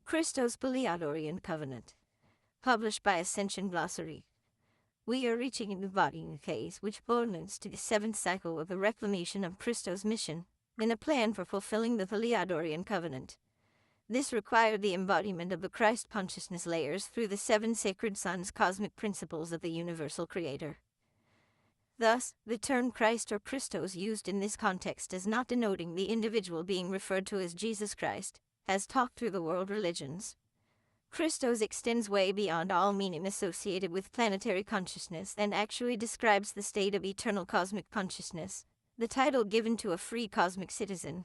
Christos Poliadorian Covenant. Published by Ascension Glossary. We are reaching an embodying phase which belongs to the seventh cycle of the reclamation of Christos' mission, in a plan for fulfilling the Poliadorian Covenant. This required the embodiment of the Christ consciousness layers through the seven sacred sons, cosmic principles of the universal creator. Thus, the term Christ or Christos used in this context as not denoting the individual being referred to as Jesus Christ, as taught through the world religions. Christos extends way beyond all meaning associated with planetary consciousness and actually describes the state of eternal cosmic consciousness, the title given to a free cosmic citizen.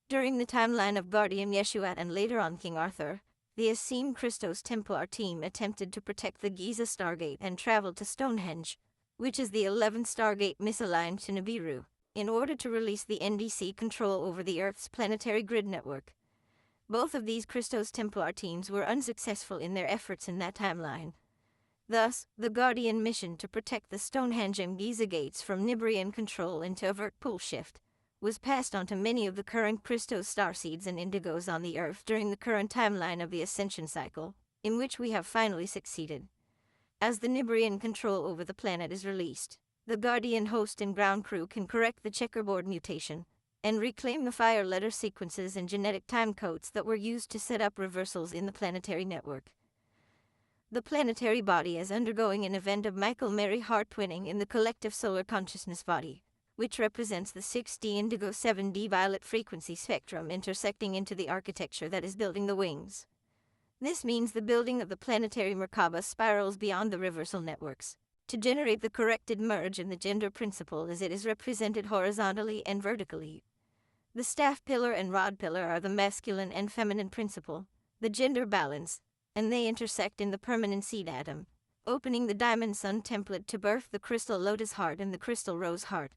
During the timeline of Guardian YESHUA and later on King Arthur, the Essene Christos Templar team attempted to protect the Giza Stargate and traveled to Stonehenge, which is the 11th Stargate misaligned to Nibiru, in order to release the NDC control over the Earth's planetary grid network. Both of these Christos Templar teams were unsuccessful in their efforts in that timeline. Thus, the Guardian mission to protect the Stonehenge and Giza gates from Nibiruan control and to avert pole shift was passed on to many of the current Christos starseeds and indigos on the Earth during the current timeline of the Ascension cycle, in which we have finally succeeded. As the Nibiruan control over the planet is released, the Guardian host and ground crew can correct the checkerboard mutation and reclaim the fire letter sequences and genetic time codes that were used to set up reversals in the planetary network. The planetary body is undergoing an event of Michael-Mary heart twinning in the collective solar consciousness body, which represents the 6D indigo 7D violet frequency spectrum intersecting into the architecture that is building the wings. This means the building of the planetary Merkaba spirals beyond the reversal networks, to generate the corrected merge in the gender principle as it is represented horizontally and vertically. The staff pillar and rod pillar are the masculine and feminine principle, the gender balance, and they intersect in the permanent seed atom, opening the diamond sun template to birth the crystal lotus heart and the crystal rose heart.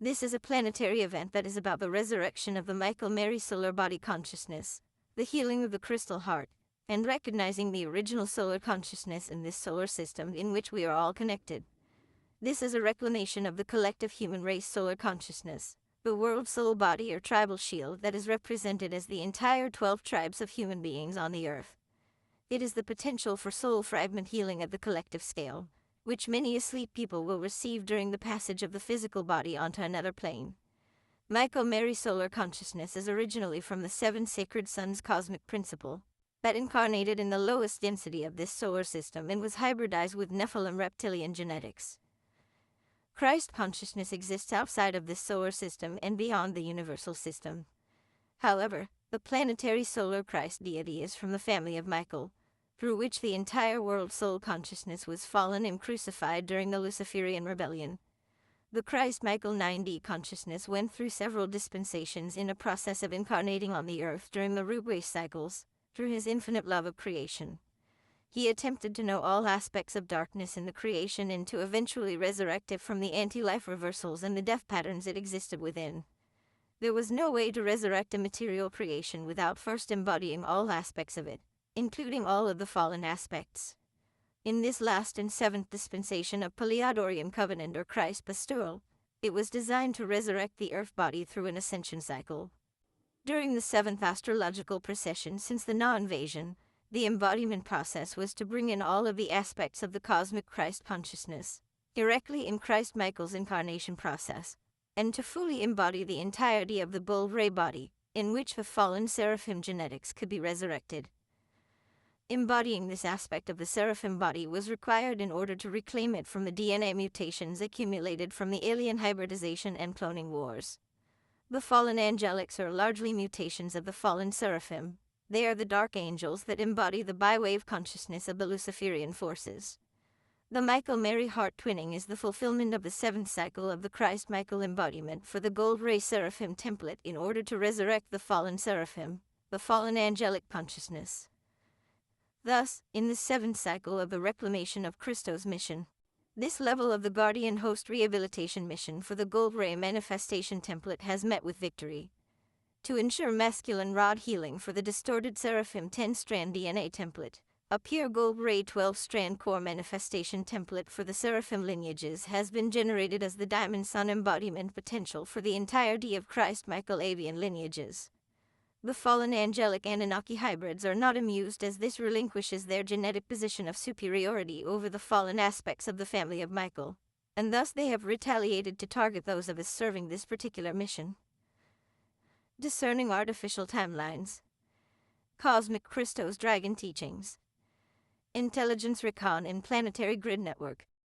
This is a planetary event that is about the resurrection of the Michael-Mary solar body consciousness, the healing of the crystal heart, and recognizing the original solar consciousness in this solar system in which we are all connected. This is a reclamation of the collective human race solar consciousness, the world soul body or tribal shield that is represented as the entire 12 tribes of human beings on the Earth. It is the potential for soul fragment healing at the collective scale, which many asleep people will receive during the passage of the physical body onto another plane. Michael-Mary solar consciousness is originally from the seven sacred sons cosmic principle, that incarnated in the lowest density of this solar system and was hybridized with Nephilim reptilian genetics. Christ consciousness exists outside of this solar system and beyond the universal system. However, the planetary solar Christ deity is from the family of Michael, through which the entire world soul consciousness was fallen and crucified during the Luciferian rebellion. The Christ Michael 9D consciousness went through several dispensations in a process of incarnating on the Earth during the root race cycles, through his infinite love of creation. He attempted to know all aspects of darkness in the creation and to eventually resurrect it from the anti-life reversals and the death patterns it existed within. There was no way to resurrect a material creation without first embodying all aspects of it, including all of the fallen aspects. In this last and seventh dispensation of Poliadorian Covenant or Christ Pastoral, it was designed to resurrect the earth body through an ascension cycle. During the seventh astrological precession since the non-invasion, the embodiment process was to bring in all of the aspects of the cosmic Christ consciousness, directly in Christ Michael's incarnation process, and to fully embody the entirety of the bull ray body, in which the fallen seraphim genetics could be resurrected. Embodying this aspect of the seraphim body was required in order to reclaim it from the DNA mutations accumulated from the alien hybridization and cloning wars. The fallen angelics are largely mutations of the fallen seraphim. They are the dark angels that embody the bi-wave consciousness of the Luciferian forces. The Michael-Mary heart twinning is the fulfillment of the seventh cycle of the Christ-Michael embodiment for the gold ray seraphim template in order to resurrect the fallen seraphim, the fallen angelic consciousness. Thus, in the seventh cycle of the reclamation of Christos' mission, this level of the Guardian Host rehabilitation mission for the gold ray manifestation template has met with victory. To ensure masculine rod healing for the distorted seraphim 10-strand DNA template, a pure gold ray 12-strand core manifestation template for the seraphim lineages has been generated as the diamond sun embodiment potential for the entirety of Christ Michael avian lineages. The fallen angelic Anunnaki hybrids are not amused, as this relinquishes their genetic position of superiority over the fallen aspects of the family of Michael, and thus they have retaliated to target those of us serving this particular mission. Discerning artificial timelines. Cosmic Christos Dragon teachings. Intelligence recon in planetary grid network.